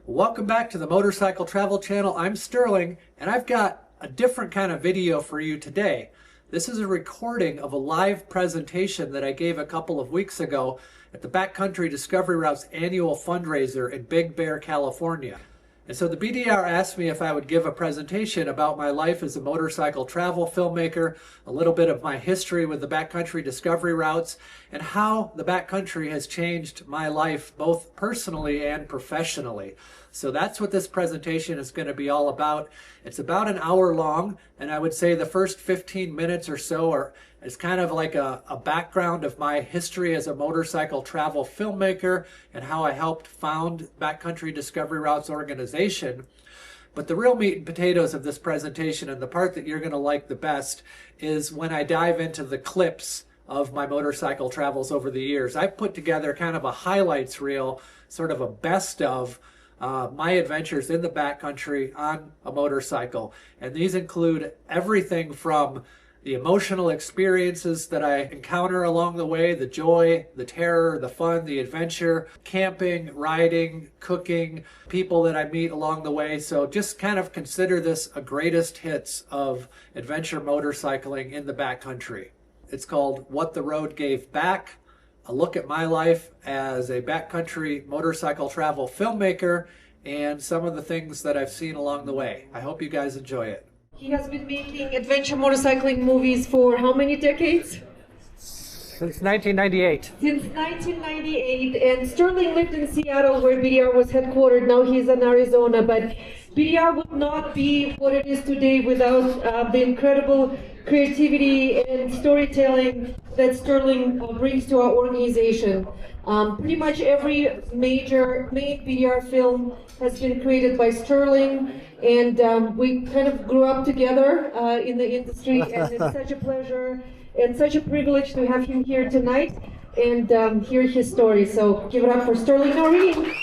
Welcome back to the Motorcycle Travel Channel. I'm Sterling, and I've got a different kind of video for you today. This is a recording of a live presentation that I gave a couple of weeks ago at the Backcountry Discovery Routes annual fundraiser in Big Bear, California. And so the BDR asked me if I would give a presentation about my life as a motorcycle travel filmmaker, a little bit of my history with the Backcountry Discovery Routes, and how the backcountry has changed my life both personally and professionally. So that's what this presentation is going to be all about. It's about an hour long, and I would say the first 15 minutes or so is kind of like a background of my history as a motorcycle travel filmmaker and how I helped found Backcountry Discovery Routes organization. But the real meat and potatoes of this presentation, and the part that you're going to like the best, is when I dive into the clips of my motorcycle travels over the years. I've put together kind of a highlights reel, sort of a best of my adventures in the backcountry on a motorcycle. And these include everything from the emotional experiences that I encounter along the way, the joy, the terror, the fun, the adventure, camping, riding, cooking, people that I meet along the way. So just kind of consider this a greatest hits of adventure motorcycling in the backcountry. It's called What the Road Gave Back, a look at my life as a backcountry motorcycle travel filmmaker and some of the things that I've seen along the way. I hope you guys enjoy it. He has been making adventure motorcycling movies for how many decades? Since 1998. Since 1998, and Sterling lived in Seattle where BDR was headquartered. Now he's in Arizona, but BDR would not be what it is today without the incredible creativity and storytelling that Sterling brings to our organization. Pretty much every main BDR film has been created by Sterling, and we kind of grew up together in the industry, and it's such a pleasure and such a privilege to have him here tonight and hear his story. So give it up for Sterling Noren.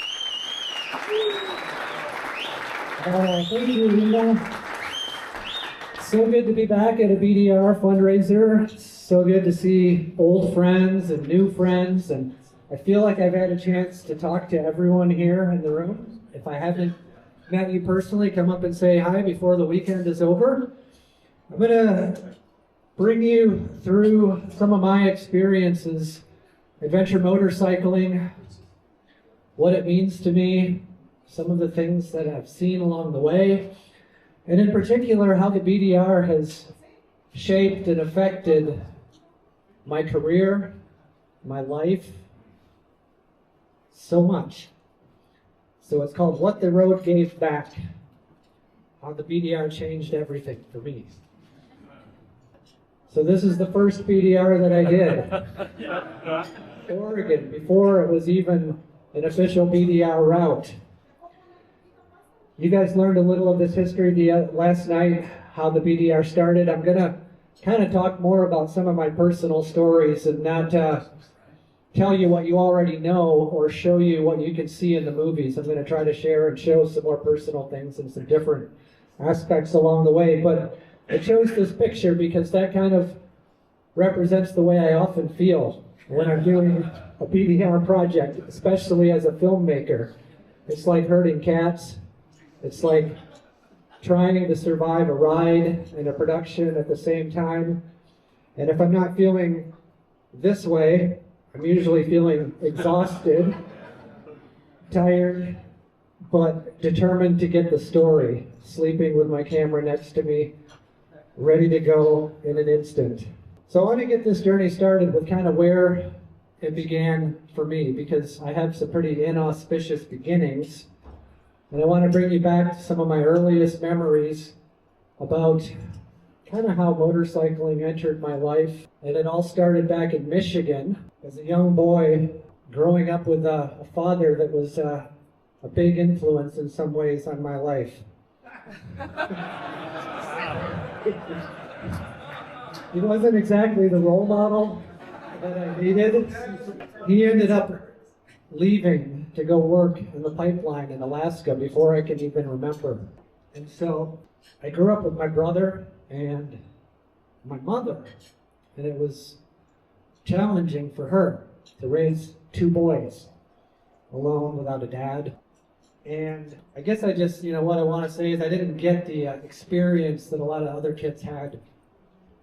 Thank you, Linda. So good to be back at a BDR fundraiser. So good to see old friends and new friends, and I feel like I've had a chance to talk to everyone here in the room. If I haven't met you personally, come up and say hi before the weekend is over. I'm going to bring you through some of my experiences, adventure motorcycling, what it means to me, some of the things that I've seen along the way, and in particular how the BDR has shaped and affected my career, my life, so much. So it's called What the Road Gave Back, how the BDR changed everything for me. So this is the first BDR that I did. Oregon, before it was even an official BDR route. You guys learned a little of this history last night, how the BDR started. I'm going to kind of talk more about some of my personal stories and not tell you what you already know or show you what you can see in the movies. I'm going to try to share and show some more personal things and some different aspects along the way. But I chose this picture because that kind of represents the way I often feel when I'm doing a BDR project, especially as a filmmaker. It's like herding cats. It's like trying to survive a ride and a production at the same time. And if I'm not feeling this way, I'm usually feeling exhausted, tired, but determined to get the story, sleeping with my camera next to me, ready to go in an instant. So I want to get this journey started with kind of where it began for me, because I have some pretty inauspicious beginnings. And I want to bring you back to some of my earliest memories about kind of how motorcycling entered my life. And it all started back in Michigan as a young boy, growing up with a father that was a big influence in some ways on my life. He wasn't exactly the role model that I needed. He ended up leaving to go work in the pipeline in Alaska before I can even remember. And so I grew up with my brother and my mother, and it was challenging for her to raise two boys alone without a dad. And I guess I just, what I want to say is I didn't get the experience that a lot of other kids had.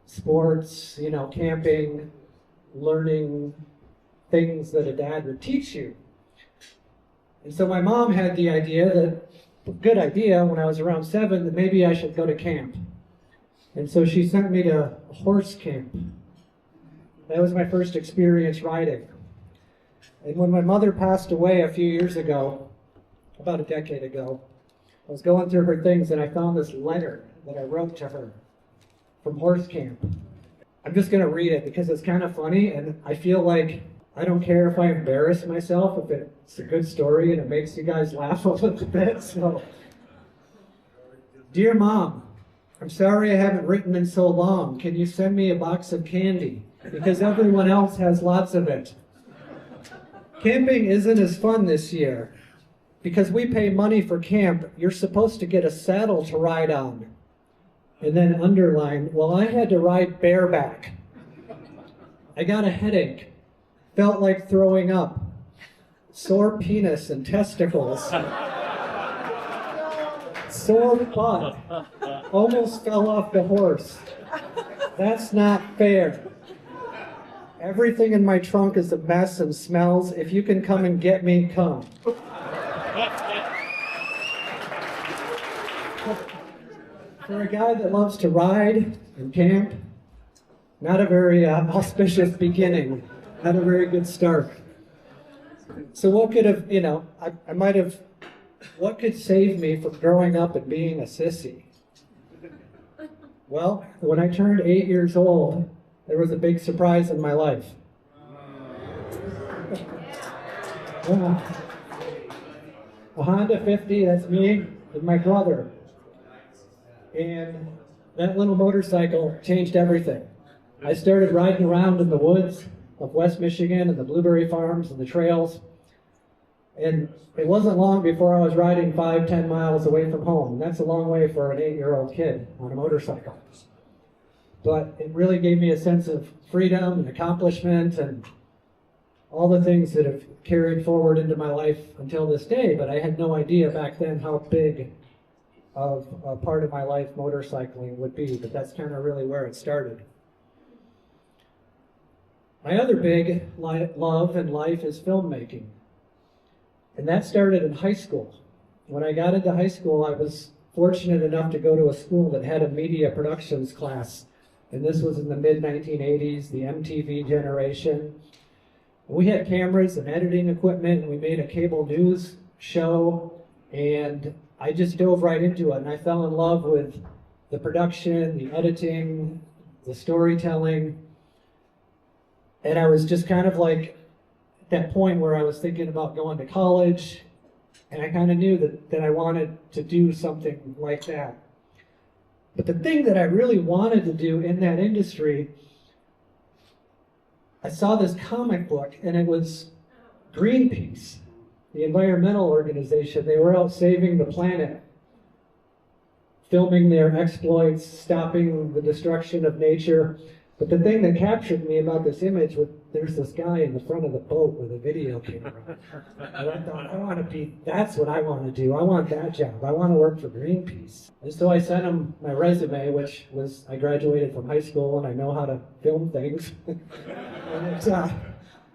Sports, camping, learning things that a dad would teach you. And so my mom had the good idea when I was around 7, that maybe I should go to camp. And so she sent me to a horse camp. That was my first experience riding. And when my mother passed away a few years ago, about a decade ago, I was going through her things and I found this letter that I wrote to her from horse camp. I'm just going to read it because it's kind of funny, and I feel like I don't care if I embarrass myself, if it's a good story and it makes you guys laugh a little bit. So, Dear Mom, I'm sorry I haven't written in so long. Can you send me a box of candy? Because everyone else has lots of it. Camping isn't as fun this year. Because we pay money for camp, you're supposed to get a saddle to ride on. And then underline, well, I had to ride bareback. I got a headache. Felt like throwing up. Sore penis and testicles. Sore butt. Almost fell off the horse. That's not fair. Everything in my trunk is a mess and smells. If you can come and get me, come. For a guy that loves to ride and camp, not a very auspicious beginning, not a very good start. So what could have, what could save me from growing up and being a sissy? Well, when I turned 8 years old, there was a big surprise in my life. A Honda 50, that's me and my brother. And that little motorcycle changed everything. I started riding around in the woods of West Michigan and the blueberry farms and the trails. And it wasn't long before I was riding 5-10 miles away from home. And that's a long way for an 8-year-old kid on a motorcycle. But it really gave me a sense of freedom and accomplishment and all the things that have carried forward into my life until this day. But I had no idea back then how big of a part of my life motorcycling would be, but that's kind of really where it started. My other big love in life is filmmaking. And that started in high school. When I got into high school, I was fortunate enough to go to a school that had a media productions class. And this was in the mid-1980s, the MTV generation. We had cameras and editing equipment, and we made a cable news show, and I just dove right into it, and I fell in love with the production, the editing, the storytelling. And I was just kind of like at that point where I was thinking about going to college, and I kind of knew that I wanted to do something like that. But the thing that I really wanted to do in that industry, I saw this comic book, and it was Greenpeace, the environmental organization. They were out saving the planet, filming their exploits, stopping the destruction of nature. But the thing that captured me about this image was there's this guy in the front of the boat with a video camera. And I thought, that's what I want to do. I want that job. I want to work for Greenpeace. And so I sent him my resume, which was, I graduated from high school and I know how to film things. And it's,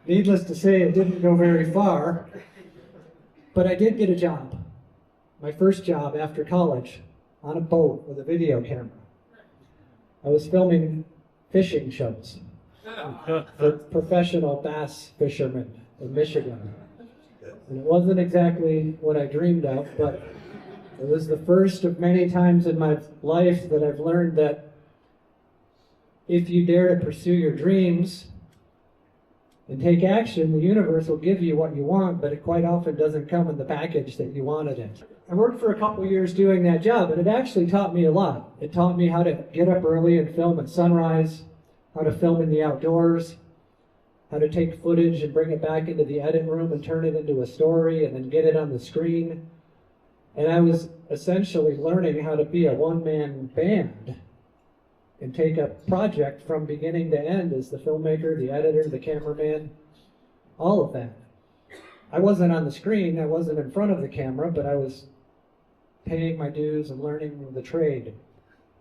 needless to say, it didn't go very far. But I did get a job. My first job after college, on a boat with a video camera. I was filming fishing shows for professional bass fishermen in Michigan. And it wasn't exactly what I dreamed of, but it was the first of many times in my life that I've learned that if you dare to pursue your dreams and take action, the universe will give you what you want, but it quite often doesn't come in the package that you wanted it. I worked for a couple years doing that job, and it actually taught me a lot. It taught me how to get up early and film at sunrise, how to film in the outdoors, how to take footage and bring it back into the edit room and turn it into a story and then get it on the screen. And I was essentially learning how to be a one-man band and take a project from beginning to end as the filmmaker, the editor, the cameraman, all of that. I wasn't on the screen, I wasn't in front of the camera, but I was paying my dues and learning the trade.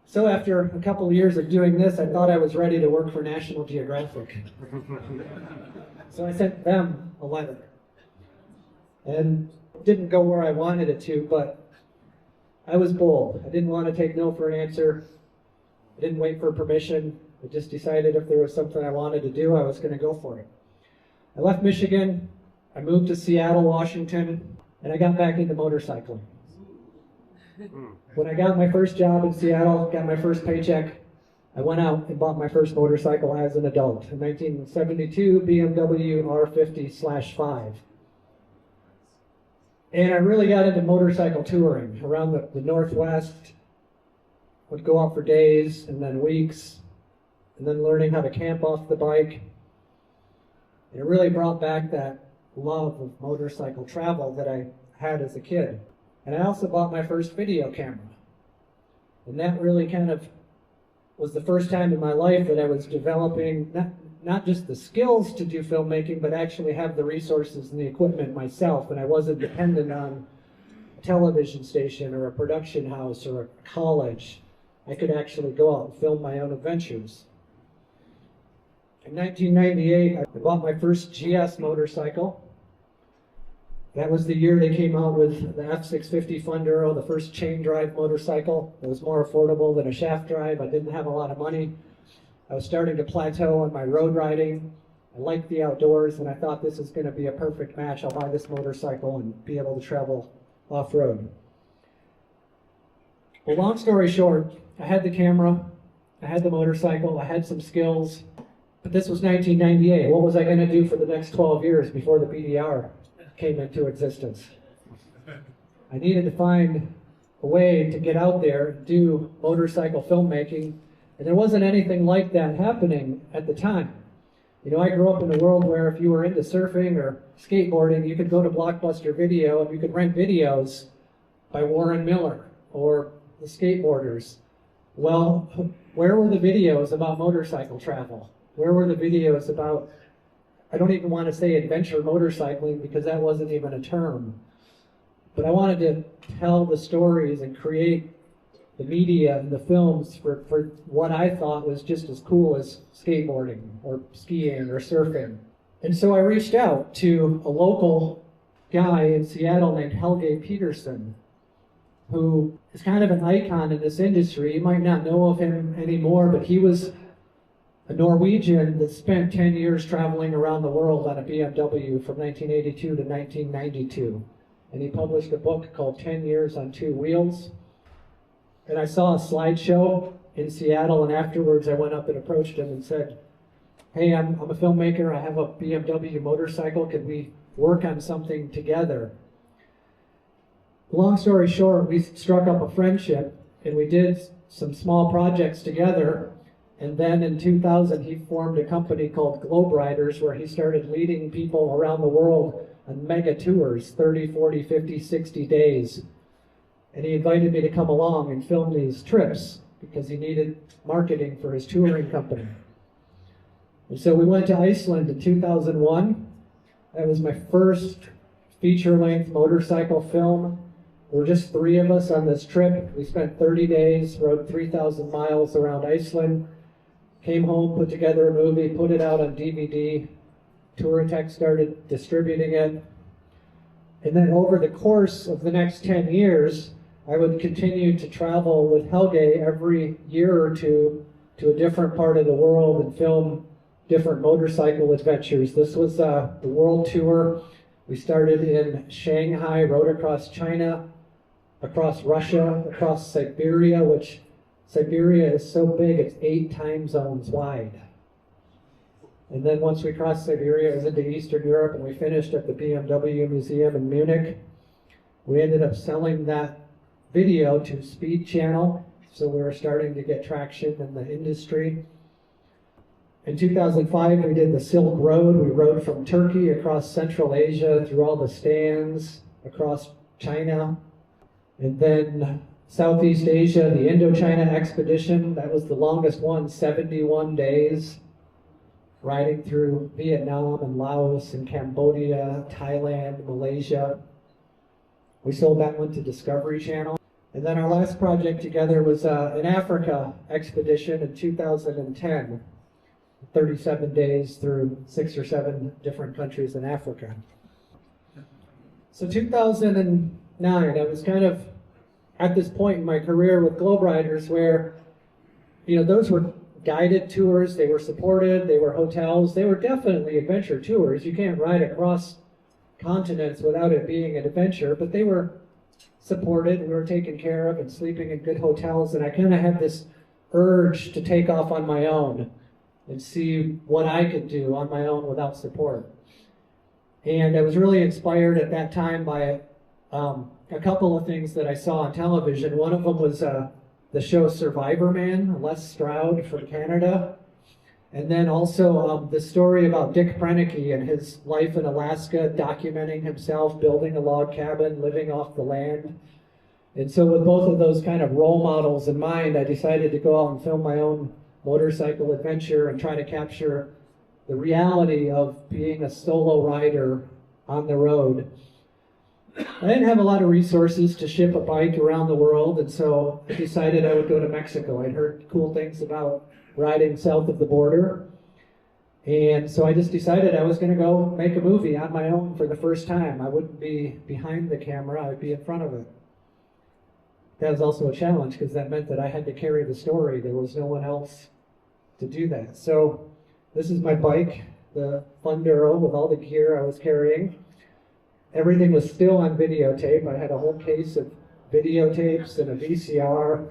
So after a couple of years of doing this, I thought I was ready to work for National Geographic. So I sent them a letter. And it didn't go where I wanted it to, but I was bold. I didn't want to take no for an answer. I didn't wait for permission. I just decided if there was something I wanted to do, I was going to go for it. I left Michigan, I moved to Seattle, Washington, and I got back into motorcycling. When I got my first job in Seattle, got my first paycheck, I went out and bought my first motorcycle as an adult. A 1972 BMW R50/5. And I really got into motorcycle touring around the Northwest. Would go out for days and then weeks, and then learning how to camp off the bike. And it really brought back that love of motorcycle travel that I had as a kid. And I also bought my first video camera. And that really kind of was the first time in my life that I was developing not just the skills to do filmmaking, but actually have the resources and the equipment myself. And I wasn't dependent on a television station or a production house or a college. I could actually go out and film my own adventures. In 1998, I bought my first GS motorcycle. That was the year they came out with the F650 Funduro, the first chain drive motorcycle. It was more affordable than a shaft drive. I didn't have a lot of money. I was starting to plateau on my road riding. I liked the outdoors, and I thought this is going to be a perfect match. I'll buy this motorcycle and be able to travel off-road. Well, long story short, I had the camera, I had the motorcycle, I had some skills, but this was 1998. What was I going to do for the next 12 years before the BDR came into existence? I needed to find a way to get out there and do motorcycle filmmaking, and there wasn't anything like that happening at the time. You know, I grew up in a world where if you were into surfing or skateboarding, you could go to Blockbuster Video and you could rent videos by Warren Miller or the skateboarders. Well, where were the videos about motorcycle travel? Where were the videos about, I don't even want to say adventure motorcycling because that wasn't even a term. But I wanted to tell the stories and create the media and the films for what I thought was just as cool as skateboarding or skiing or surfing. And so I reached out to a local guy in Seattle named Helge Pedersen, who is kind of an icon in this industry. You might not know of him anymore, but he was a Norwegian that spent 10 years traveling around the world on a BMW from 1982 to 1992. And he published a book called 10 Years on Two Wheels. And I saw a slideshow in Seattle, and afterwards I went up and approached him and said, hey, I'm a filmmaker, I have a BMW motorcycle, could we work on something together? Long story short, we struck up a friendship, and we did some small projects together, and then in 2000 he formed a company called Globe Riders, where he started leading people around the world on mega tours, 30, 40, 50, 60 days. And he invited me to come along and film these trips because he needed marketing for his touring company. And so we went to Iceland in 2001. That was my first feature-length motorcycle film. There were just 3 of us on this trip. We spent 30 days, rode 3,000 miles around Iceland, came home, put together a movie, put it out on DVD. Touratech started distributing it. And then over the course of the next 10 years, I would continue to travel with Helge every year or two to a different part of the world and film different motorcycle adventures. This was the world tour. We started in Shanghai, rode across China, across Russia, across Siberia, which Siberia is so big it's 8 time zones wide. And then once we crossed Siberia, it was into Eastern Europe, and we finished at the BMW Museum in Munich. We ended up selling that video to Speed Channel, so we were starting to get traction in the industry. In 2005, we did the Silk Road. We rode from Turkey across Central Asia, through all the stands, across China, and then Southeast Asia, the Indochina expedition. That was the longest one, 71 days. riding through Vietnam and Laos and Cambodia, Thailand, Malaysia. We sold that one to Discovery Channel. And then our last project together was an Africa expedition in 2010, 37 days through 6 or 7 different countries in Africa. So 2009, I was kind of at this point in my career with Globe Riders where, you know, those were guided tours, they were supported, they were hotels, they were definitely adventure tours. You can't ride across continents without it being an adventure, but they were supported, we were taken care of and sleeping in good hotels, and I kind of had this urge to take off on my own and see what I could do on my own without support. And I was really inspired at that time by a couple of things that I saw on television. One of them was the show Survivorman, Les Stroud from Canada. And then also the story about Dick Proenneke and his life in Alaska, documenting himself, building a log cabin, living off the land. And so with both of those kind of role models in mind, I decided to go out and film my own motorcycle adventure and try to capture the reality of being a solo rider on the road. I didn't have a lot of resources to ship a bike around the world, and so I decided I would go to Mexico. I'd heard cool things about riding south of the border, and so I just decided I was going to go make a movie on my own for the first time. I wouldn't be behind the camera, I'd be in front of it. That was also a challenge because that meant that I had to carry the story. There was no one else to do that. So this is my bike, the Funduro, with all the gear I was carrying. Everything was still on videotape. I had a whole case of videotapes and a VCR.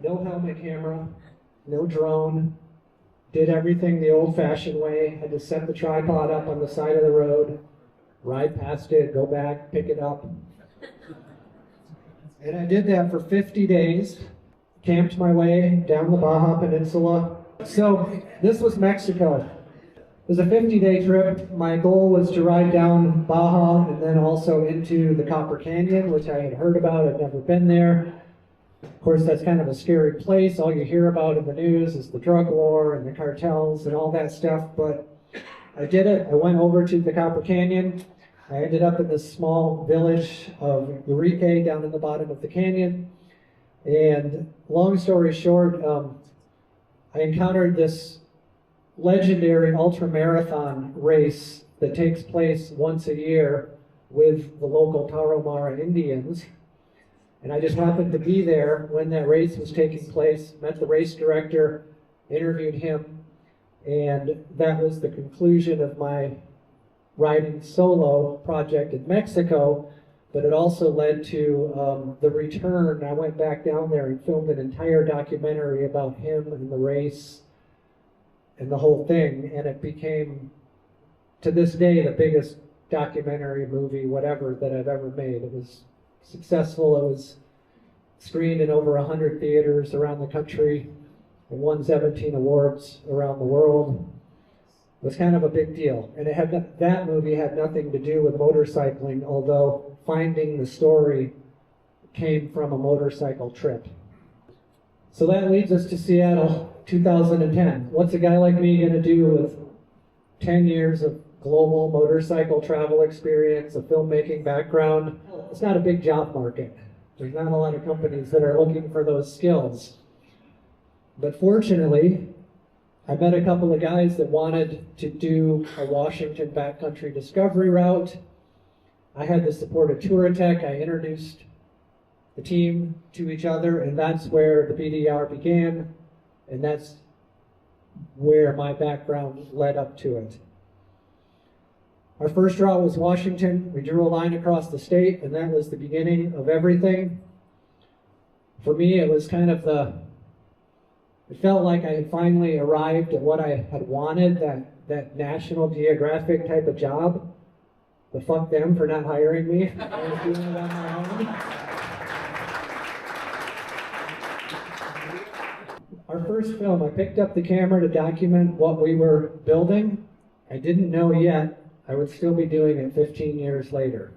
No helmet camera, no drone. Did everything the old-fashioned way. Had to set the tripod up on the side of the road, ride past it, go back, pick it up. And I did that for 50 days. Camped my way down the Baja Peninsula. So this was Mexico. It was a 50-day trip. My goal was to ride down Baja and then also into the Copper Canyon, which I had heard about. I'd never been there. Of course, that's kind of a scary place. All you hear about in the news is the drug war and the cartels and all that stuff. But I did it. I went over to the Copper Canyon. I ended up in this small village of Urique down in the bottom of the canyon. And long story short, I encountered this legendary ultramarathon race that takes place once a year with the local Tarahumara Indians. And I just happened to be there when that race was taking place, met the race director, interviewed him, and that was the conclusion of my riding solo project in Mexico. But it also led to the return. I went back down there and filmed an entire documentary about him and the race and the whole thing, and it became, to this day, the biggest documentary movie, whatever, that I've ever made. It was successful. It was screened in over 100 theaters around the country and won 17 awards around the world. It was kind of a big deal, and that movie had nothing to do with motorcycling, although finding the story came from a motorcycle trip. So that leads us to Seattle, 2010. What's a guy like me going to do with 10 years of global motorcycle travel experience, a filmmaking background? It's not a big job market. There's not a lot of companies that are looking for those skills. But fortunately, I met a couple of guys that wanted to do a Washington Backcountry Discovery Route. I had the support of Touratech. I introduced the team to each other, and that's where the BDR began, and that's where my background led up to it. Our first route was Washington. We drew a line across the state, and that was the beginning of everything. For me, it was kind of it felt like I had finally arrived at what I had wanted, that National Geographic type of job. But fuck them for not hiring me. I was doing it on my own. Our first film, I picked up the camera to document what we were building. I didn't know yet I would still be doing it 15 years later.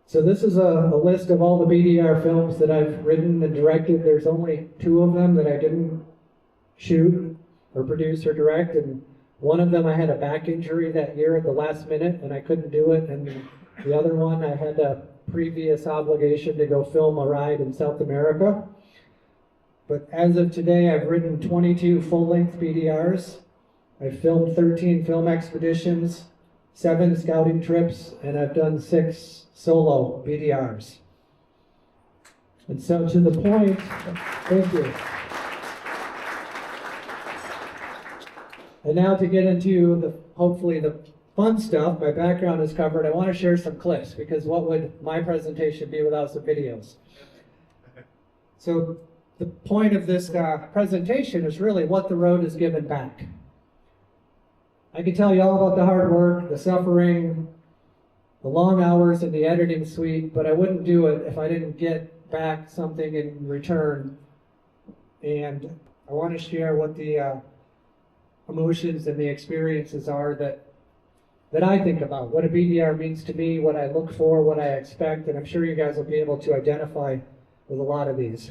So this is a list of all the BDR films that I've written and directed. There's only 2 of them that I didn't shoot. or produce or direct, and one of them I had a back injury that year at the last minute and I couldn't do it, and the other one I had a previous obligation to go film a ride in South America. But as of today, I've ridden 22 full-length BDRs, I've filmed 13 film expeditions, 7 scouting trips, and I've done 6 solo BDRs. And so to the point, thank you. And now to get into hopefully the fun stuff, my background is covered. I want to share some clips, because what would my presentation be without some videos? So the point of this presentation is really what the road has given back. I could tell you all about the hard work, the suffering, the long hours in the editing suite, but I wouldn't do it if I didn't get back something in return. And I want to share what the emotions and the experiences are that I think about, what a BDR means to me, what I look for, what I expect, and I'm sure you guys will be able to identify with a lot of these.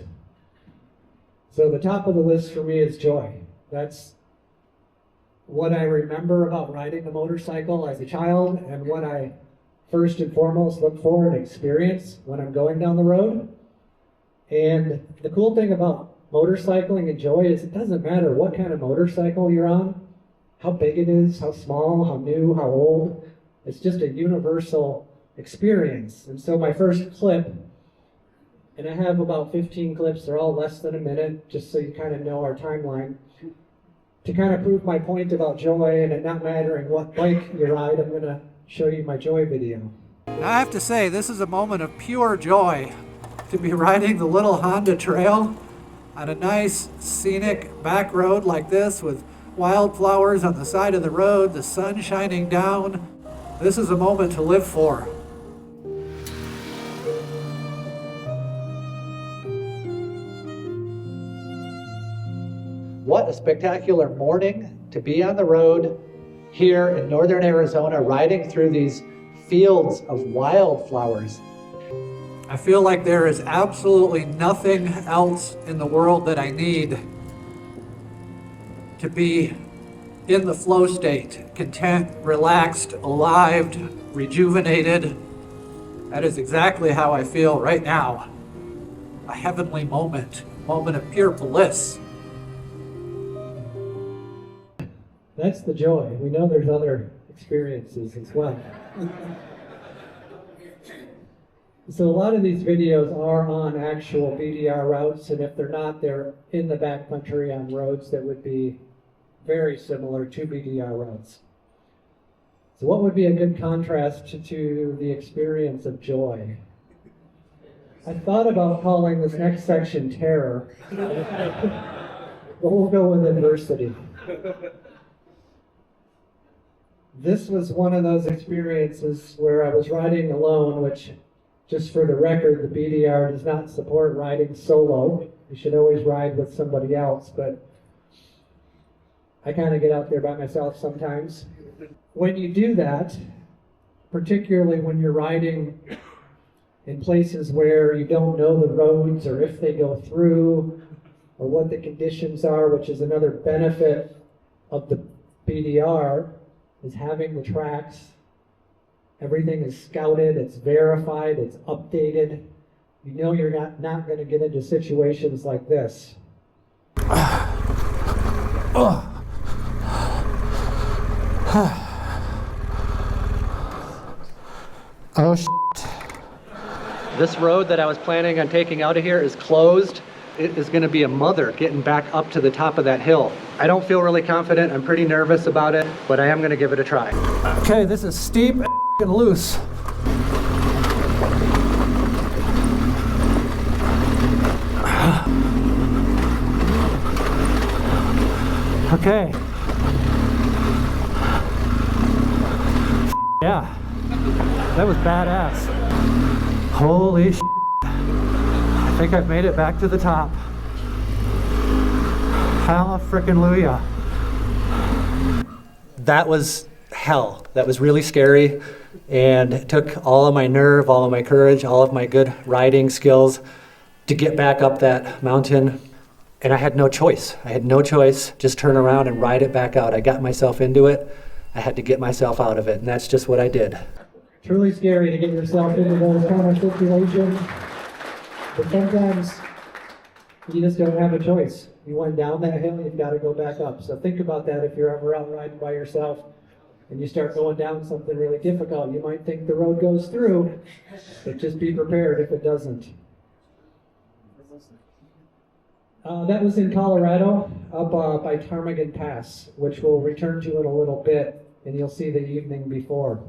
So the top of the list for me is joy. That's what I remember about riding a motorcycle as a child, and what I first and foremost look for and experience when I'm going down the road. And the cool thing about motorcycling and joy is it doesn't matter what kind of motorcycle you're on, how big it is, how small, how new, how old. It's just a universal experience. And so my first clip, and I have about 15 clips, they're all less than a minute, just so you kind of know our timeline. To kind of prove my point about joy and it not mattering what bike you ride, I'm going to show you my joy video. I have to say, this is a moment of pure joy to be riding the little Honda Trail on a nice scenic back road like this with wildflowers on the side of the road, the sun shining down. This is a moment to live for. What a spectacular morning to be on the road here in northern Arizona, riding through these fields of wildflowers. I feel like there is absolutely nothing else in the world that I need to be in the flow state, content, relaxed, alive, rejuvenated. That is exactly how I feel right now. A heavenly moment of pure bliss. That's the joy. We know there's other experiences as well. So a lot of these videos are on actual BDR routes, and if they're not, they're in the backcountry on roads that would be very similar to BDR routes. So what would be a good contrast to the experience of joy? I thought about calling this next section terror, but we'll go with adversity. This was one of those experiences where I was riding alone, which, just for the record, the BDR does not support riding solo. You should always ride with somebody else, but I kind of get out there by myself sometimes. When you do that, particularly when you're riding in places where you don't know the roads or if they go through or what the conditions are, which is another benefit of the BDR, is having the tracks. Everything is scouted, it's verified, it's updated. You know you're not going to get into situations like this. Oh shit. This road that I was planning on taking out of here is closed. It is going to be a mother getting back up to the top of that hill. I don't feel really confident. I'm pretty nervous about it, but I am going to give it a try. Okay, this is steep and loose. Okay. Yeah, that was badass. Holy shit. I think I've made it back to the top. Hallelujah. That was hell. That was really scary, and it took all of my nerve, all of my courage, all of my good riding skills to get back up that mountain. And I had no choice. I had no choice. Just turn around and ride it back out. I got myself into it. I had to get myself out of it, and that's just what I did. Truly scary to get yourself into those kind of situations. But sometimes you just don't have a choice. You went down that hill, you've got to go back up. So think about that if you're ever out riding by yourself and you start going down something really difficult. You might think the road goes through, but just be prepared if it doesn't. That was in Colorado, up by Ptarmigan Pass, which we'll return to in a little bit, and you'll see the evening before.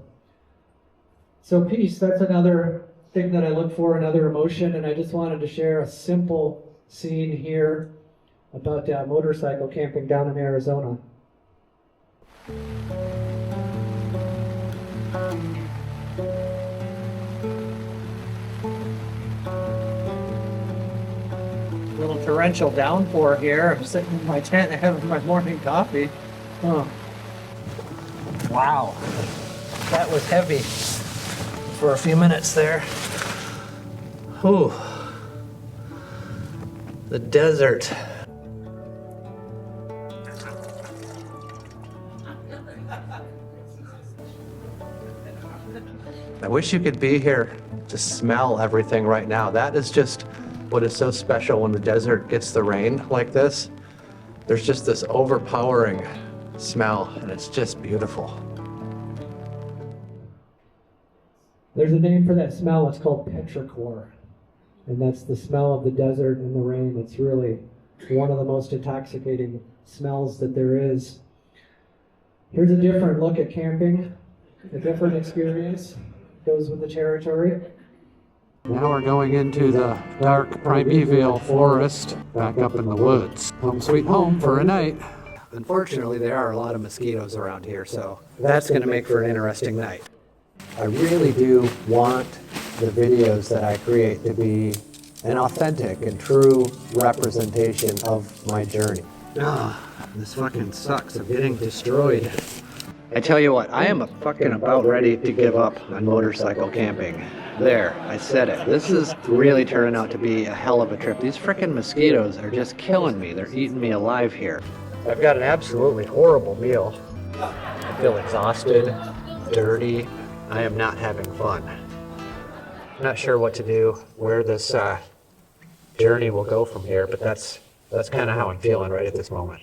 So peace, that's another thing that I look for, another emotion, and I just wanted to share a simple scene here about motorcycle camping down in Arizona. Little torrential downpour here. I'm sitting in my tent having my morning coffee. Oh. Wow. That was heavy for a few minutes there. Whew. The desert. I wish you could be here to smell everything right now. That is just what is so special when the desert gets the rain like this. There's just this overpowering smell, and it's just beautiful. There's a name for that smell. It's called petrichor, and that's the smell of the desert and the rain. It's really one of the most intoxicating smells that there is. Here's a different look at camping, a different experience. Goes with the territory. Now we're going into the dark primeval forest, back up in the woods. Home sweet home for a night. Unfortunately, there are a lot of mosquitoes around here, so that's going to make for an interesting night. I really do want the videos that I create to be an authentic and true representation of my journey. This fucking sucks. I'm getting destroyed. I tell you what, I am fucking about ready to give up on motorcycle camping. There, I said it. This is really turning out to be a hell of a trip. These frickin' mosquitoes are just killing me. They're eating me alive here. I've got an absolutely horrible meal. I feel exhausted, dirty. I am not having fun. I'm not sure what to do, where this journey will go from here, but that's kind of how I'm feeling right at this moment.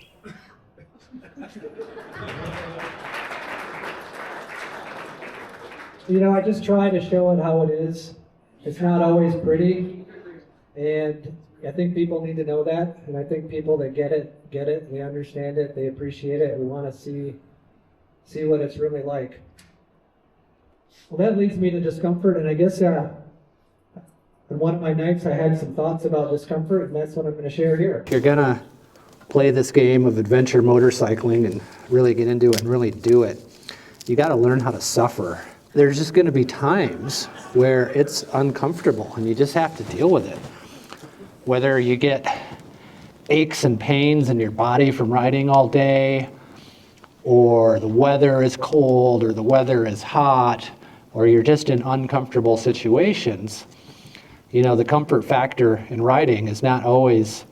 You know, I just try to show it how it is. It's not always pretty, and I think people need to know that, and I think people that get it, they understand it, they appreciate it, we want to see what it's really like. Well, that leads me to discomfort, and I guess on one of my nights I had some thoughts about discomfort, and that's what I'm going to share here. If you're going to play this game of adventure motorcycling and really get into it and really do it, you got to learn how to suffer. There's just going to be times where it's uncomfortable and you just have to deal with it. Whether you get aches and pains in your body from riding all day, or the weather is cold, or the weather is hot, or you're just in uncomfortable situations, you know, the comfort factor in riding is not always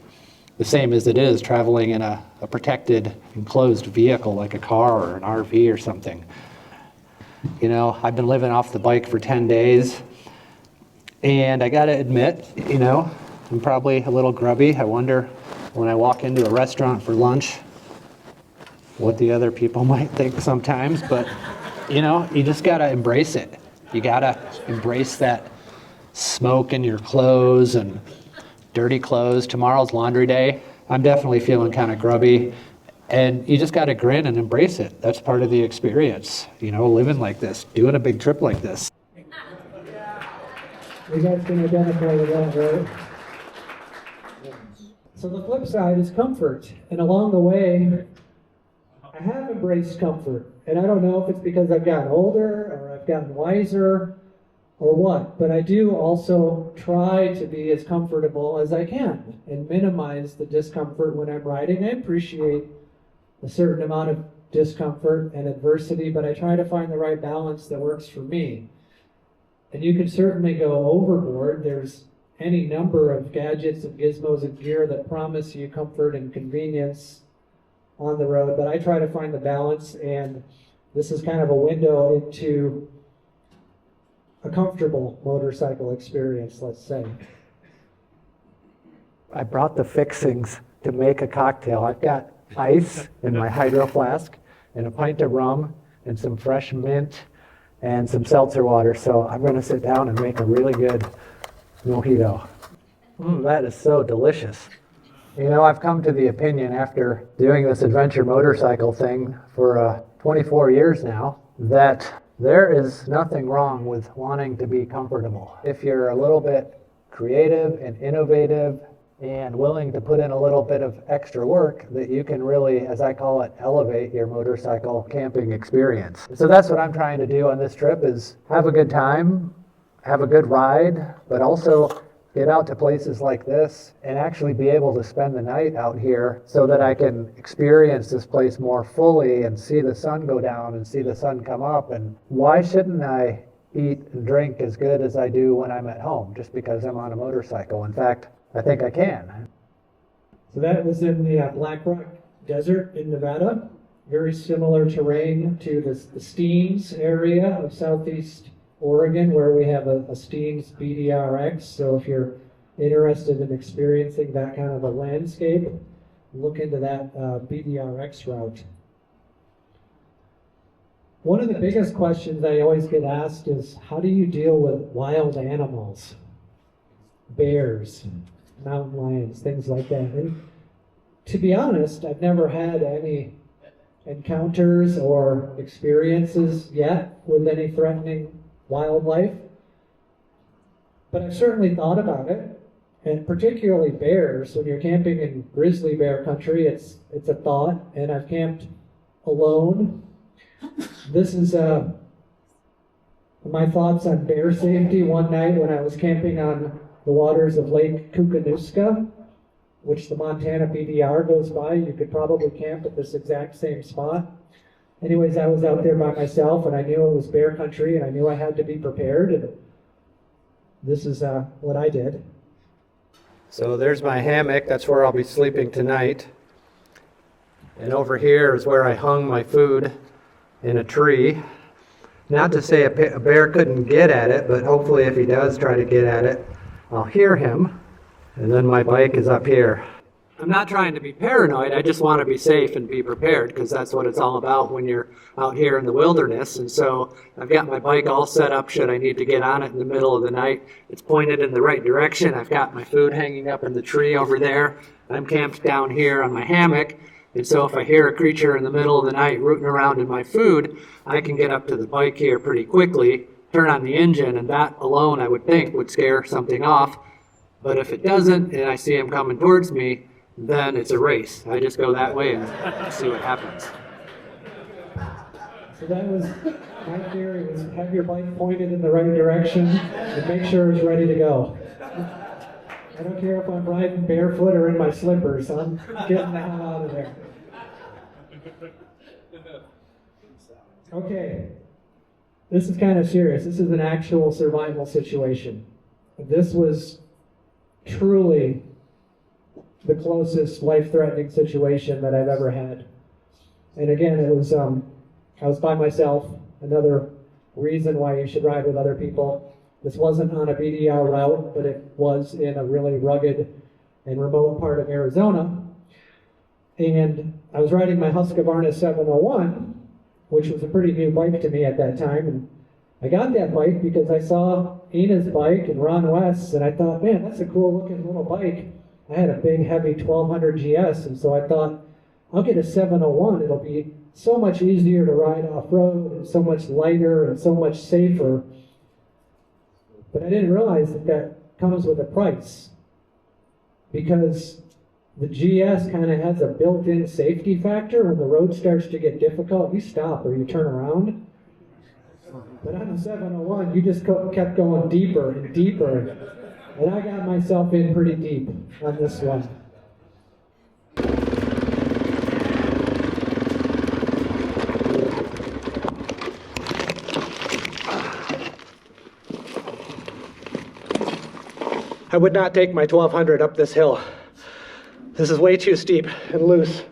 the same as it is traveling in a protected, enclosed vehicle like a car or an RV or something. You know, I've been living off the bike for 10 days, and I gotta admit, you know, I'm probably a little grubby. I wonder when I walk into a restaurant for lunch what the other people might think sometimes, but you know, you just gotta embrace it. You gotta embrace that smoke in your clothes and dirty clothes. Tomorrow's laundry day. I'm definitely feeling kind of grubby. And you just got to grin and embrace it. That's part of the experience, you know, living like this, doing a big trip like this. You guys can identify with that, right? So the flip side is comfort. And along the way, I have embraced comfort. And I don't know if it's because I've gotten older or I've gotten wiser or what, but I do also try to be as comfortable as I can and minimize the discomfort when I'm riding. I appreciate a certain amount of discomfort and adversity, but I try to find the right balance that works for me. And you can certainly go overboard. There's any number of gadgets and gizmos and gear that promise you comfort and convenience on the road, but I try to find the balance, and this is kind of a window into a comfortable motorcycle experience, let's say. I brought the fixings to make a cocktail. I've got ice in my hydro flask and a pint of rum and some fresh mint and some seltzer water. So I'm going to sit down and make a really good mojito. That is so delicious. You know, I've come to the opinion after doing this adventure motorcycle thing for 24 years now that there is nothing wrong with wanting to be comfortable. If you're a little bit creative and innovative and willing to put in a little bit of extra work, that you can really, as I call it, elevate your motorcycle camping experience. So that's what I'm trying to do on this trip, is have a good time, have a good ride, but also get out to places like this and actually be able to spend the night out here so that I can experience this place more fully and see the sun go down and see the sun come up. And why shouldn't I eat and drink as good as I do when I'm at home just because I'm on a motorcycle? In fact, I think I can. So that was in the Black Rock Desert in Nevada. Very similar terrain to the Steens area of southeast Oregon, where we have a Steens BDRX. So if you're interested in experiencing that kind of a landscape, look into that BDRX route. One of the biggest questions I always get asked is, how do you deal with wild animals? Bears, mountain lions, things like that. And to be honest, I've never had any encounters or experiences yet with any threatening wildlife, but I've certainly thought about it, and particularly bears. When you're camping in grizzly bear country, it's a thought, and I've camped alone. This is my thoughts on bear safety one night when I was camping on the waters of Lake Koocanuska, which the Montana BDR goes by. You could probably camp at this exact same spot. Anyways, I was out there by myself, and I knew it was bear country, and I knew I had to be prepared, and this is what I did. So there's my hammock. That's where I'll be sleeping tonight. And over here is where I hung my food in a tree. Not to say a bear couldn't get at it, but hopefully if he does try to get at it, I'll hear him. And then my bike is up here. I'm not trying to be paranoid, I just want to be safe and be prepared, because that's what it's all about when you're out here in the wilderness. And so I've got my bike all set up should I need to get on it in the middle of the night. It's pointed in the right direction. I've got my food hanging up in the tree over there. I'm camped down here on my hammock. And so if I hear a creature in the middle of the night rooting around in my food, I can get up to the bike here pretty quickly, turn on the engine, and that alone I would think would scare something off. But if it doesn't and I see him coming towards me, then it's a race. I just go that way and see what happens. So that was my theory, was have your bike pointed in the right direction and make sure it's ready to go. I don't care if I'm riding barefoot or in my slippers, I'm getting the hell out of there. Okay, this is kind of serious. This is an actual survival situation. This was truly the closest life-threatening situation that I've ever had. And again, it was I was by myself. Another reason why you should ride with other people. This wasn't on a BDR route, but it was in a really rugged and remote part of Arizona. And I was riding my Husqvarna 701, which was a pretty new bike to me at that time. And I got that bike because I saw Ina's bike and Ron West's, and I thought, man, that's a cool looking little bike. I had a big, heavy 1200 GS, and so I thought, I'll get a 701. It'll be so much easier to ride off-road, and so much lighter, and so much safer. But I didn't realize that that comes with a price, because the GS kind of has a built-in safety factor. When the road starts to get difficult, you stop or you turn around. But on the 701, you just kept going deeper and deeper. And I got myself in pretty deep on this one. I would not take my 1200 up this hill. This is way too steep and loose.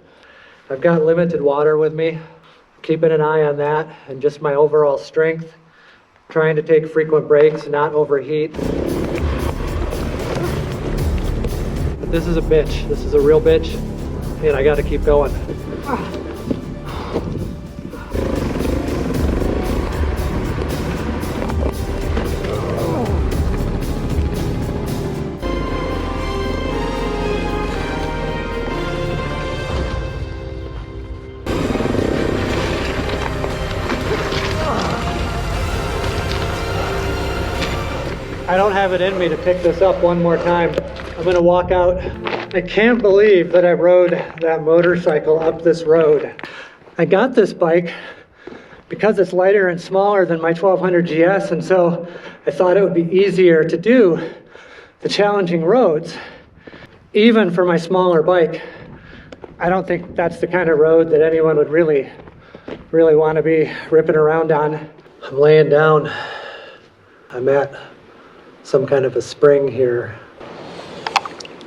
I've got limited water with me, keeping an eye on that and just my overall strength, trying to take frequent breaks, not overheat. But this is a bitch. This is a real bitch, and I gotta keep going. I don't have it in me to pick this up one more time. I'm gonna walk out. I can't believe that I rode that motorcycle up this road. I got this bike because it's lighter and smaller than my 1200 GS, and so I thought it would be easier to do the challenging roads, even for my smaller bike. I don't think that's the kind of road that anyone would really want to be ripping around on. I'm laying down. I'm at some kind of a spring here.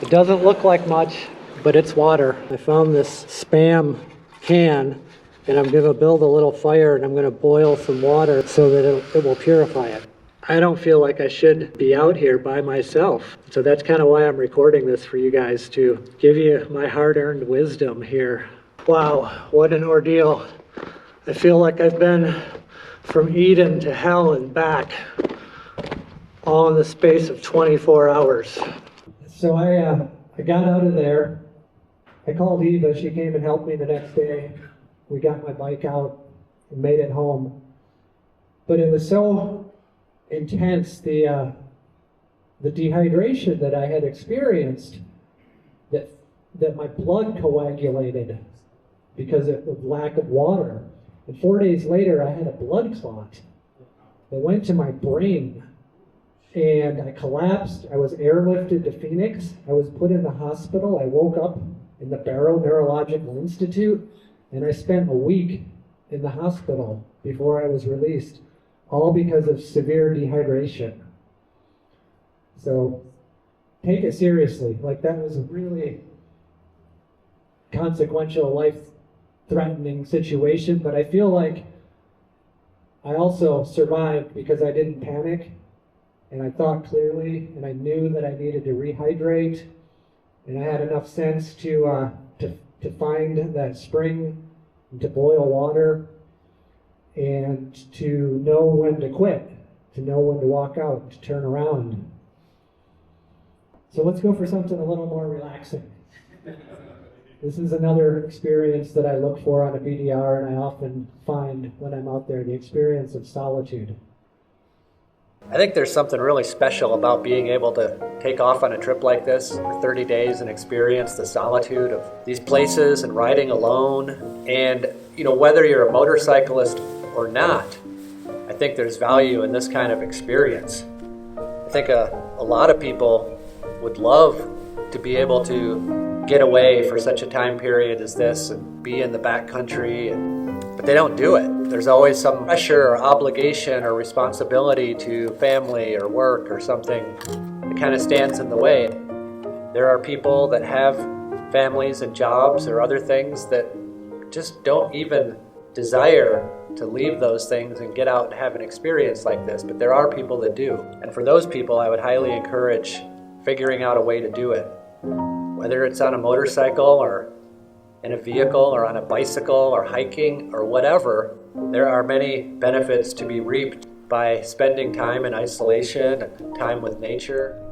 It doesn't look like much, but it's water. I found this Spam can, and I'm gonna build a little fire and I'm gonna boil some water so that it will purify it. I don't feel like I should be out here by myself. So that's kind of why I'm recording this for you guys, to give you my hard-earned wisdom here. Wow, what an ordeal. I feel like I've been from Eden to hell and back, all in the space of 24 hours. So I got out of there. I called Eva. She came and helped me the next day. We got my bike out and made it home. But it was so intense, the dehydration that I had experienced, that my blood coagulated because of the lack of water. And 4 days later, I had a blood clot that went to my brain. And I collapsed. I was airlifted to Phoenix. I was put in the hospital. I woke up in the Barrow Neurological Institute, and I spent a week in the hospital before I was released, all because of severe dehydration. So take it seriously. Like, that was a really consequential, life-threatening situation, but I feel like I also survived because I didn't panic. And I thought clearly, and I knew that I needed to rehydrate, and I had enough sense to find that spring, and to boil water, and to know when to quit, to know when to walk out, to turn around. So let's go for something a little more relaxing. This is another experience that I look for on a BDR, and I often find when I'm out there, the experience of solitude. I think there's something really special about being able to take off on a trip like this for 30 days and experience the solitude of these places and riding alone. And, whether you're a motorcyclist or not, I think there's value in this kind of experience. I think a lot of people would love to be able to get away for such a time period as this and be in the backcountry, but they don't do it. There's always some pressure or obligation or responsibility to family or work or something that kind of stands in the way. There are people that have families and jobs or other things that just don't even desire to leave those things and get out and have an experience like this, but there are people that do. And for those people, I would highly encourage figuring out a way to do it. Whether it's on a motorcycle or in a vehicle or on a bicycle or hiking or whatever, there are many benefits to be reaped by spending time in isolation and time with nature.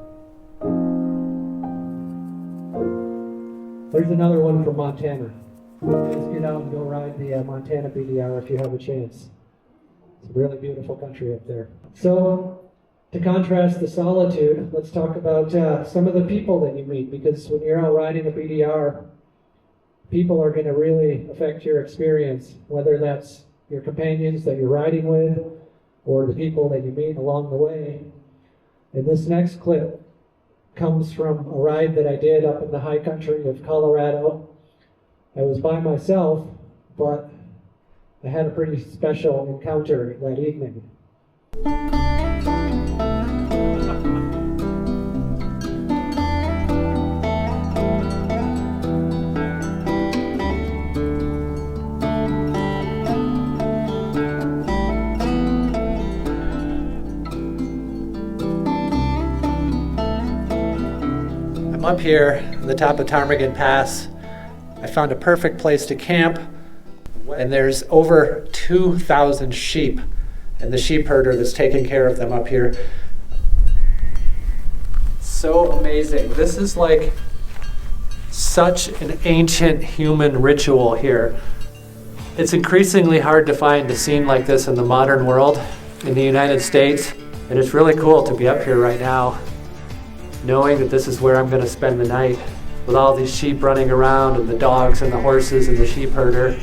There's another one from Montana. Let's get out and go ride the Montana BDR if you have a chance. It's a really beautiful country up there. So, to contrast the solitude, let's talk about some of the people that you meet, because when you're out riding a BDR, people are going to really affect your experience, whether that's your companions that you're riding with or the people that you meet along the way. And this next clip comes from a ride that I did up in the high country of Colorado. I was by myself, but I had a pretty special encounter that evening. I'm up here at the top of Ptarmigan Pass. I found a perfect place to camp, and there's over 2,000 sheep, and the sheepherder that's taking care of them up here. So amazing. This is like such an ancient human ritual here. It's increasingly hard to find a scene like this in the modern world in the United States, and it's really cool to be up here right now, knowing that this is where I'm going to spend the night with all these sheep running around and the dogs and the horses and the sheepherder.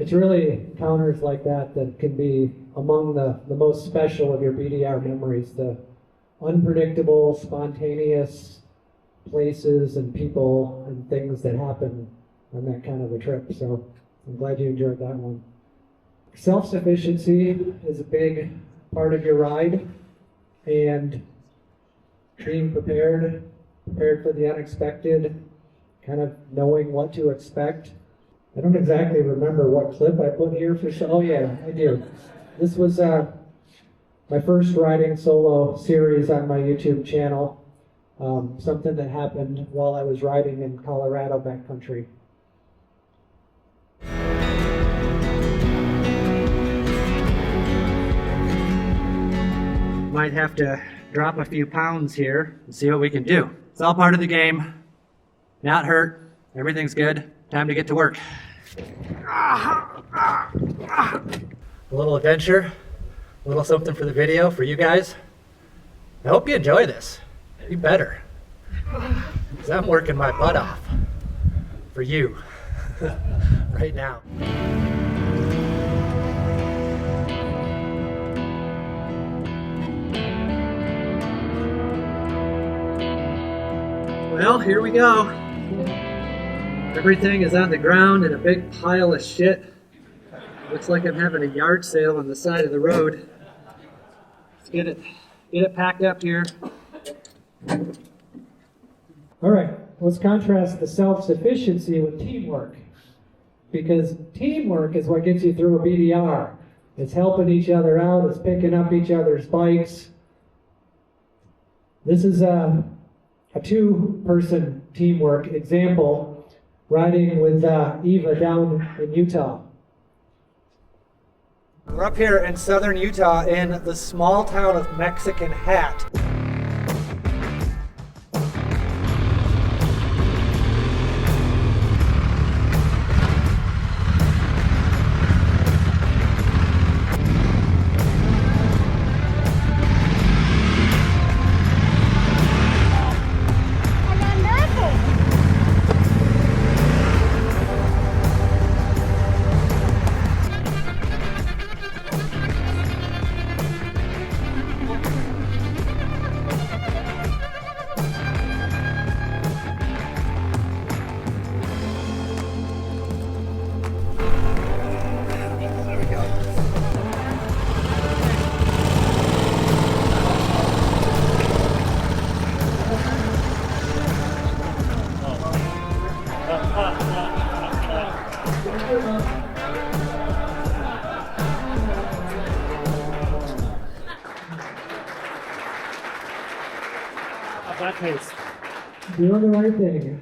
It's really encounters like that that can be among the most special of your BDR memories, the unpredictable, spontaneous places and people and things that happen on that kind of a trip. So I'm glad you enjoyed that one. Self-sufficiency is a big part of your ride, and being prepared for the unexpected, kind of knowing what to expect. I don't exactly remember what clip I put here for, oh yeah, I do. This was my first riding solo series on my YouTube channel, something that happened while I was riding in Colorado backcountry. Might have to drop a few pounds here and see what we can do. It's all part of the game. Not hurt, everything's good. Time to get to work. A little adventure, a little something for the video for you guys. I hope you enjoy this. You better. Because I'm working my butt off for you right now. Well, here we go. Everything is on the ground in a big pile of shit. Looks like I'm having a yard sale on the side of the road. Let's get it packed up here. All right, let's contrast the self-sufficiency with teamwork. Because teamwork is what gets you through a BDR. It's helping each other out, it's picking up each other's bikes. This is a two-person teamwork example. Riding with Eva down in Utah. We're up here in southern Utah in the small town of Mexican Hat. That pace. Doing the right thing.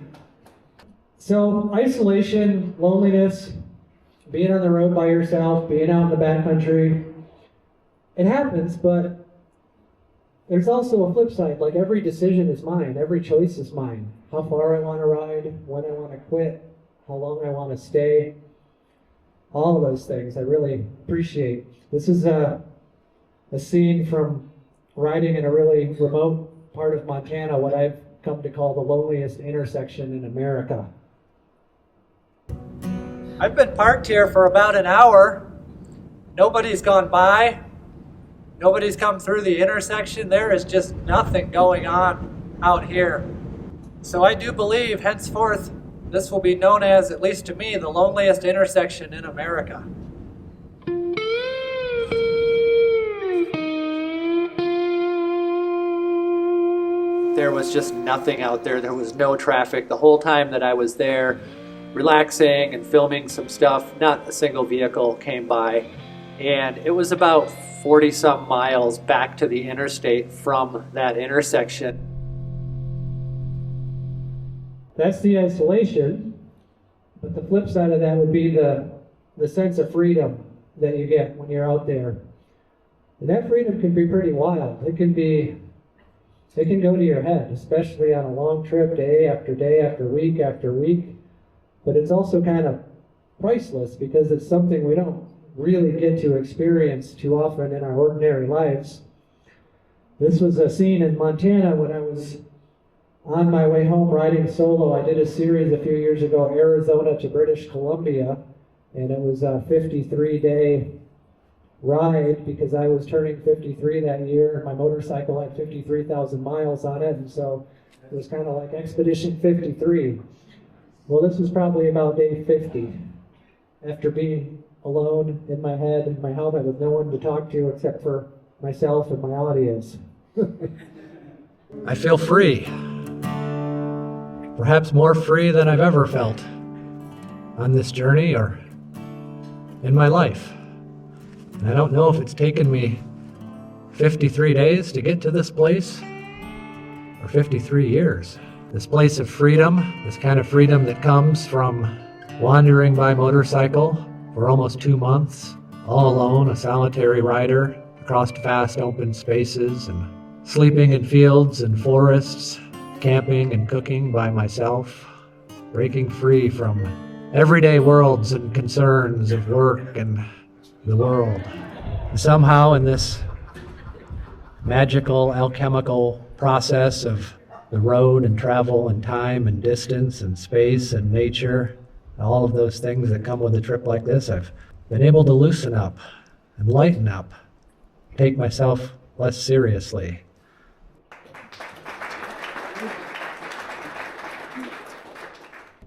So isolation, loneliness, being on the road by yourself, being out in the backcountry, it happens, but there's also a flip side. Like, every decision is mine. Every choice is mine. How far I want to ride, when I want to quit, how long I want to stay. All of those things I really appreciate. This is a scene from riding in a really remote part of Montana, what I've come to call the loneliest intersection in America. I've been parked here for about an hour. Nobody's gone by. Nobody's come through the intersection. There is just nothing going on out here. So I do believe henceforth this will be known as, at least to me, the loneliest intersection in America. There was just nothing out there. There was no traffic. The whole time that I was there, relaxing and filming some stuff, not a single vehicle came by. And it was about 40-some miles back to the interstate from that intersection. That's the isolation, but the flip side of that would be the sense of freedom that you get when you're out there. And that freedom can be pretty wild. It can go to your head, especially on a long trip, day after week after week. But it's also kind of priceless because it's something we don't really get to experience too often in our ordinary lives. This was a scene in Montana when I was on my way home riding solo. I did a series a few years ago, Arizona to British Columbia, and it was a 53-day ride because I was turning 53 that year, and my motorcycle had 53,000 miles on it, and so it was kind of like Expedition 53. Well, this was probably about day 50, after being alone in my head, in my helmet, with no one to talk to except for myself and my audience. I feel free. Perhaps more free than I've ever felt on this journey or in my life. And I don't know if it's taken me 53 days to get to this place or 53 years. This place of freedom, this kind of freedom that comes from wandering by motorcycle for almost 2 months, all alone, a solitary rider across vast open spaces and sleeping in fields and forests, camping and cooking by myself, breaking free from everyday worlds and concerns of work and the world. And somehow in this magical alchemical process of the road and travel and time and distance and space and nature, all of those things that come with a trip like this, I've been able to loosen up and lighten up, take myself less seriously.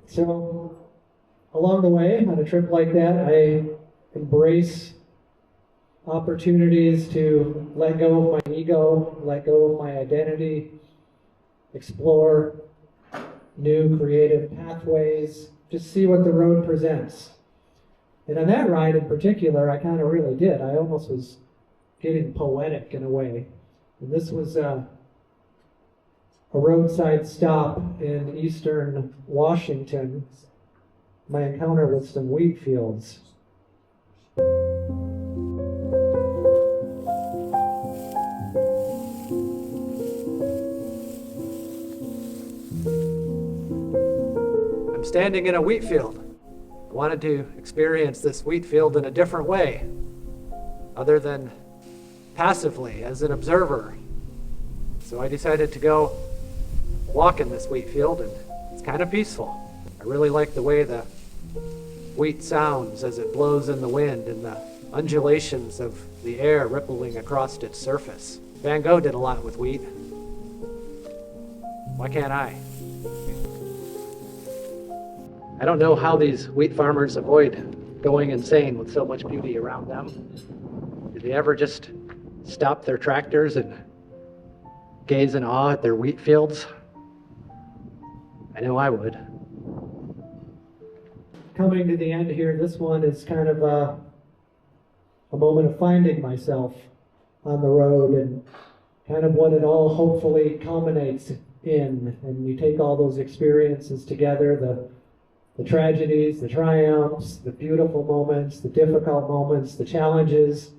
So, along the way, on a trip like that, I embrace opportunities to let go of my ego, let go of my identity, explore new creative pathways, just see what the road presents. And on that ride in particular, I kind of really did. I almost was getting poetic in a way. And this was a roadside stop in eastern Washington, my encounter with some wheat fields. I'm standing in a wheat field. I wanted to experience this wheat field in a different way, other than passively as an observer. So I decided to go walk in this wheat field, and it's kind of peaceful. I really like the way the wheat sounds as it blows in the wind and the undulations of the air rippling across its surface. Van Gogh did a lot with wheat. Why can't I? I don't know how these wheat farmers avoid going insane with so much beauty around them. Do they ever just stop their tractors and gaze in awe at their wheat fields? I know I would. Coming to the end here, this one is kind of a moment of finding myself on the road and kind of what it all hopefully culminates in. And you take all those experiences together, the tragedies, the triumphs, the beautiful moments, the difficult moments, the challenges,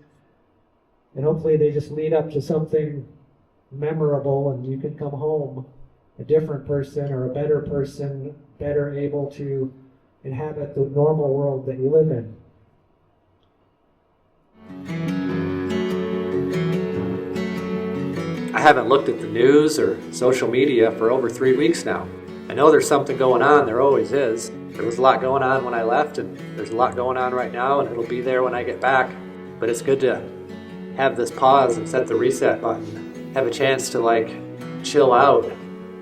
and hopefully they just lead up to something memorable, and you can come home a different person or a better person, better able to inhabit the normal world that you live in. I haven't looked at the news or social media for over 3 weeks now. I know there's something going on, there always is. There was a lot going on when I left, and there's a lot going on right now, and it'll be there when I get back. But it's good to have this pause and set the reset button. Have a chance to chill out,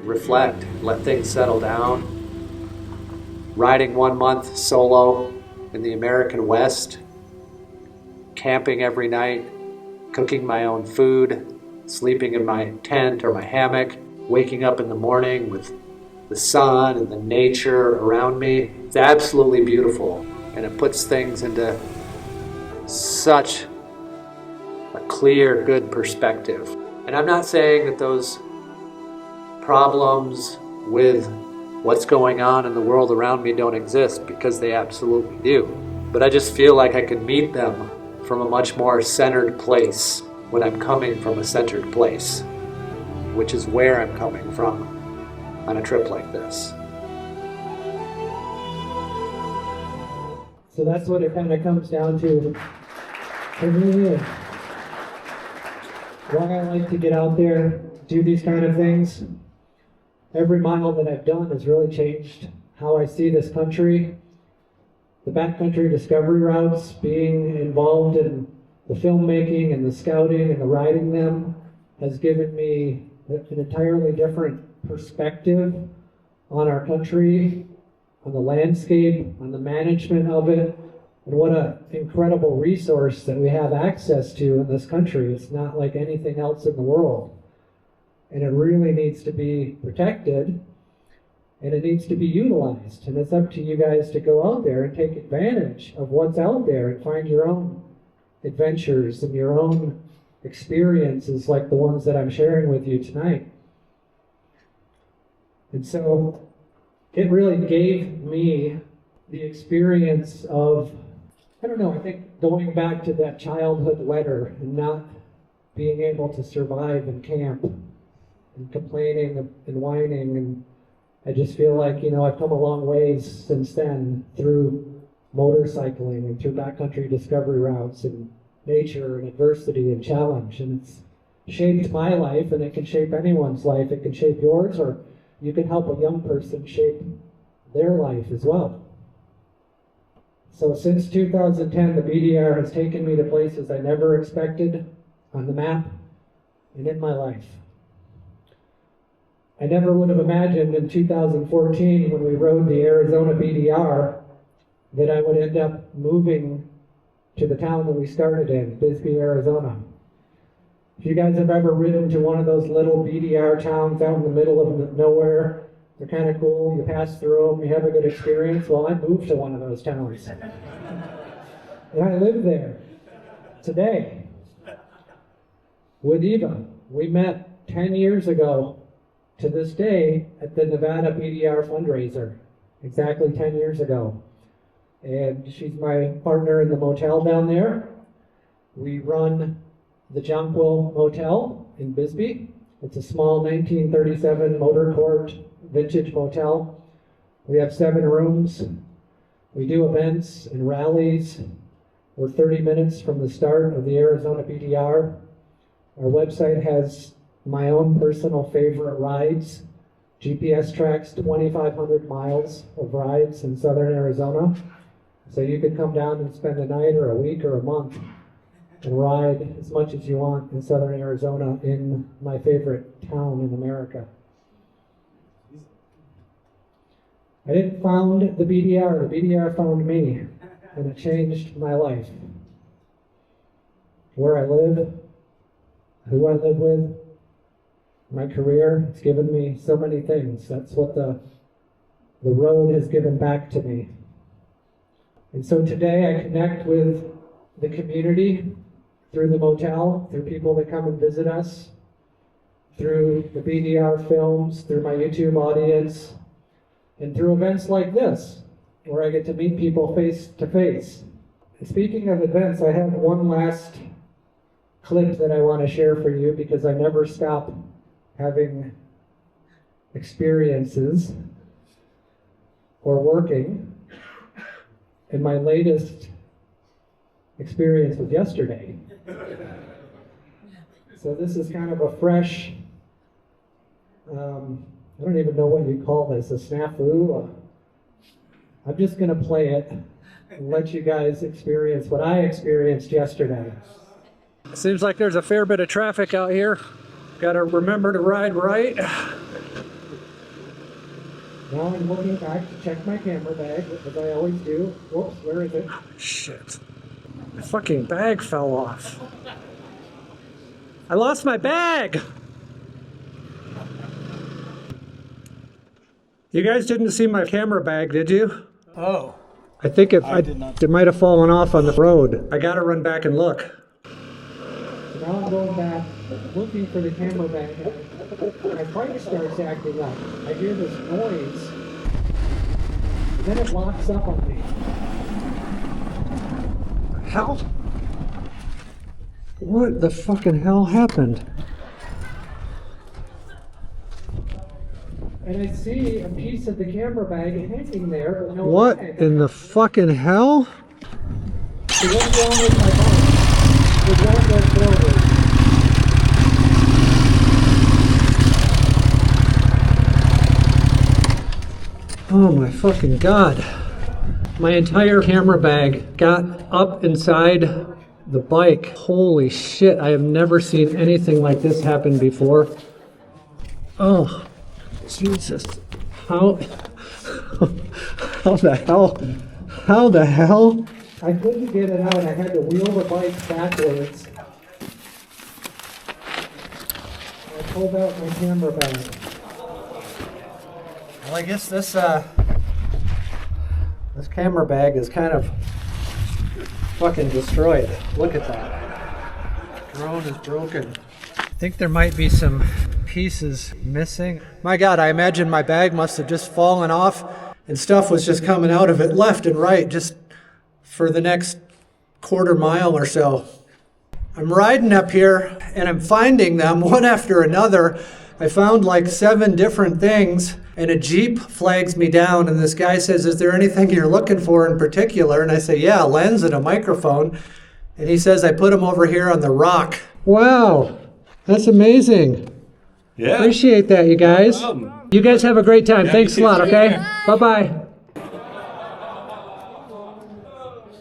reflect, let things settle down. Riding 1 month solo in the American West, camping every night, cooking my own food, sleeping in my tent or my hammock, waking up in the morning with the sun and the nature around me. It's absolutely beautiful, and it puts things into such a clear, good perspective. And I'm not saying that those problems with what's going on in the world around me don't exist, because they absolutely do. But I just feel like I can meet them from a much more centered place when I'm coming from a centered place, which is where I'm coming from on a trip like this. So that's what it kind of comes down to for me. Why I like to get out there, do these kind of things. Every mile that I've done has really changed how I see this country. The Backcountry Discovery Routes, being involved in the filmmaking and the scouting and the riding them, has given me an entirely different perspective on our country, on the landscape, on the management of it, and what an incredible resource that we have access to in this country. It's not like anything else in the world. And it really needs to be protected, and it needs to be utilized. And it's up to you guys to go out there and take advantage of what's out there and find your own adventures and your own experiences like the ones that I'm sharing with you tonight. And so it really gave me the experience of, I think going back to that childhood letter and not being able to survive in camp and complaining and whining. And I just feel like, I've come a long ways since then through motorcycling and through backcountry discovery routes and nature and adversity and challenge. And it's shaped my life, and it can shape anyone's life. It can shape yours, or you can help a young person shape their life as well. So since 2010, the BDR has taken me to places I never expected on the map and in my life. I never would have imagined in 2014, when we rode the Arizona BDR, that I would end up moving to the town that we started in, Bisbee, Arizona. If you guys have ever ridden to one of those little BDR towns out in the middle of nowhere, they're kind of cool, you pass through them, you have a good experience. Well, I moved to one of those towns. And I live there today with Eva. We met 10 years ago to this day at the Nevada BDR fundraiser, exactly 10 years ago. And she's my partner in the motel down there. We run the Jonquil Motel in Bisbee. It's a small 1937 motor court vintage motel. We have 7 rooms. We do events and rallies. We're 30 minutes from the start of the Arizona BDR. Our website has my own personal favorite rides. GPS tracks 2,500 miles of rides in southern Arizona. So you could come down and spend a night or a week or a month and ride as much as you want in southern Arizona in my favorite town in America. I didn't found the BDR. The BDR found me, and it changed my life. Where I live, who I live with, my career, it's given me so many things. That's what the road has given back to me. And so today I connect with the community through the motel, through people that come and visit us, through the BDR films, through my YouTube audience, and through events like this, where I get to meet people face to face. And speaking of events, I have one last clip that I want to share for you because I never stop having experiences or working. And my latest experience was yesterday. So this is kind of a fresh, I don't even know what you call this, a snafu. I'm just going to play it and let you guys experience what I experienced yesterday. Seems like there's a fair bit of traffic out here. Got to remember to ride right. Now I'm looking back to check my camera bag, as I always do. Whoops, where is it? Shit. My fucking bag fell off. I lost my bag! You guys didn't see my camera bag, did you? Oh. I think it might have fallen off on the road. I gotta run back and look. So now I'm going back, looking for the camera bag. My bike starts acting up. I hear this noise, and then it locks up on me. Hell? What the fucking hell happened? And I see a piece of the camera bag hanging there, but no what bag. In the fucking hell? So what's wrong with my bike? It won't go forward. Oh my fucking god. My entire camera bag got up inside the bike. Holy shit, I have never seen anything like this happen before. Oh, Jesus. How the hell? How the hell? I couldn't get it out. I had to wheel the bike backwards. I pulled out my camera bag. Well, I guess this camera bag is kind of fucking destroyed. Look at that. Drone is broken. I think there might be some pieces missing. My God, I imagine my bag must have just fallen off and stuff was just coming out of it left and right just for the next quarter mile or so. I'm riding up here and I'm finding them one after another. I found like 7 different things and a Jeep flags me down and this guy says, "Is there anything you're looking for in particular?" And I say, "Yeah, a lens and a microphone." And he says, "I put them over here on the rock." Wow, that's amazing. Yeah. Appreciate that, you guys. You guys have a great time. Thanks a lot, okay? Bye-bye.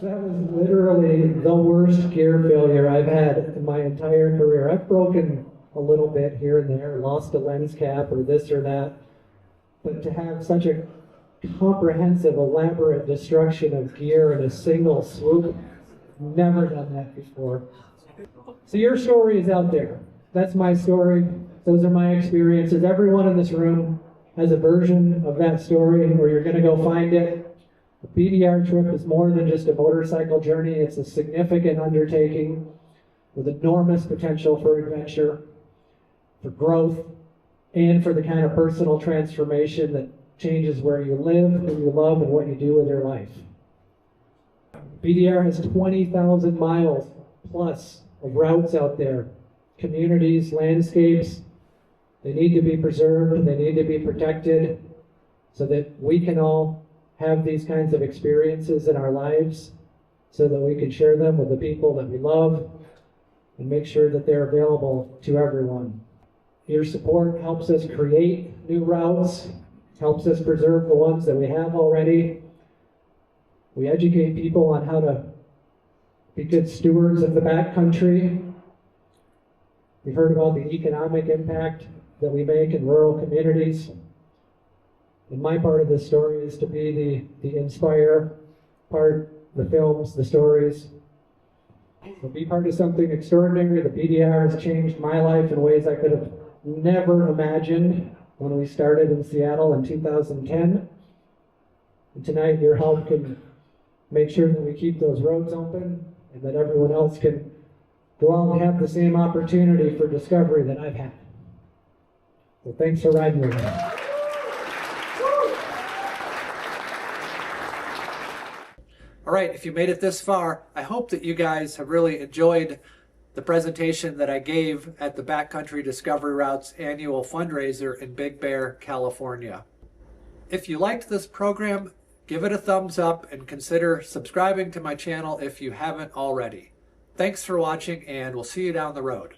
That was literally the worst gear failure I've had in my entire career. I've broken a little bit here and there, lost a lens cap or this or that. But to have such a comprehensive, elaborate destruction of gear in a single swoop, never done that before. So your story is out there. That's my story. Those are my experiences. Everyone in this room has a version of that story, or you're going to go find it. A BDR trip is more than just a motorcycle journey. It's a significant undertaking with enormous potential for adventure, for growth, and for the kind of personal transformation that changes where you live, who you love, and what you do with your life. BDR has 20,000 miles plus of routes out there, communities, landscapes. They need to be preserved, they need to be protected so that we can all have these kinds of experiences in our lives so that we can share them with the people that we love and make sure that they're available to everyone. Your support helps us create new routes, helps us preserve the ones that we have already. We educate people on how to be good stewards of the backcountry. We've heard about the economic impact that we make in rural communities. And my part of this story is to be the inspire part, the films, the stories. So be part of something extraordinary. The BDR has changed my life in ways I could have never imagined when we started in Seattle in 2010. And tonight your help can make sure that we keep those roads open and that everyone else can go out and have the same opportunity for discovery that I've had. So thanks for riding with me. All right, if you made it this far, I hope that you guys have really enjoyed the presentation that I gave at the Backcountry Discovery Routes annual fundraiser in Big Bear, California. If you liked this program, give it a thumbs up and consider subscribing to my channel if you haven't already. Thanks for watching, and we'll see you down the road.